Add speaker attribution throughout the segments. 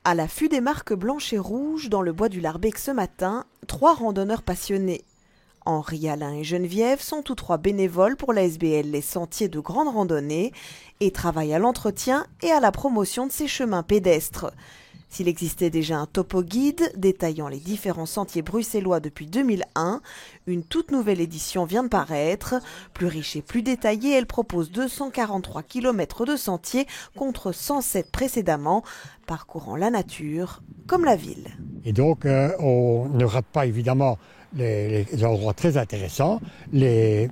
Speaker 1: À l'affût des marques blanches et rouges dans le bois du Larbec ce matin, 3 randonneurs passionnés. Henri, Alain et Geneviève sont tous 3 bénévoles pour la SBL Les Sentiers de Grande Randonnée et travaillent à l'entretien et à la promotion de ces chemins pédestres. S'il existait déjà un topo-guide détaillant les différents sentiers bruxellois depuis 2001, une toute nouvelle édition vient de paraître. Plus riche et plus détaillée, elle propose 243 km de sentiers contre 107 précédemment, parcourant la nature comme la ville.
Speaker 2: Et donc, on ne rate pas évidemment les endroits très intéressants. Les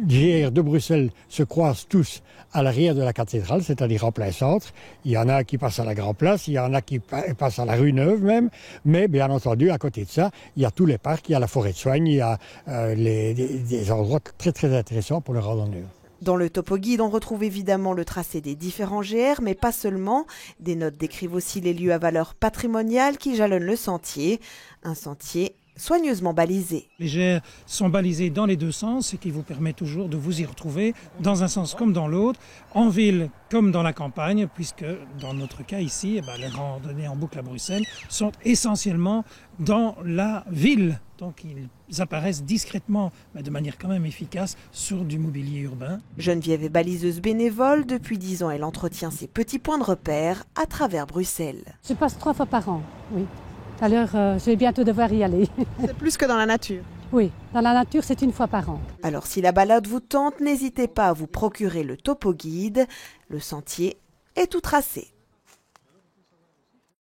Speaker 2: GR de Bruxelles se croisent tous à l'arrière de la cathédrale, c'est-à-dire en plein centre. Il y en a qui passent à la Grand Place, il y en a qui passent à la rue Neuve même. Mais bien entendu, à côté de ça, il y a tous les parcs, il y a la forêt de Soigne, il y a des endroits très très intéressants pour le randonneur.
Speaker 1: Dans le topo-guide, on retrouve évidemment le tracé des différents GR, mais pas seulement. Des notes décrivent aussi les lieux à valeur patrimoniale qui jalonnent le sentier. Un sentier soigneusement balisé.
Speaker 3: Les GR sont balisés dans les deux sens, ce qui vous permet toujours de vous y retrouver dans un sens comme dans l'autre, en ville comme dans la campagne, puisque dans notre cas ici, les randonnées en boucle à Bruxelles sont essentiellement dans la ville. Donc ils apparaissent discrètement, mais de manière quand même efficace, sur du mobilier urbain.
Speaker 1: Geneviève est baliseuse bénévole. Depuis 10 ans, elle entretient ses petits points de repère à travers Bruxelles.
Speaker 4: Je passe 3 fois par an, oui. Alors, je vais bientôt devoir y aller.
Speaker 1: C'est plus que dans la nature.
Speaker 4: Oui, dans la nature, c'est 1 fois par an.
Speaker 1: Alors, si la balade vous tente, n'hésitez pas à vous procurer le topo-guide. Le sentier est tout tracé.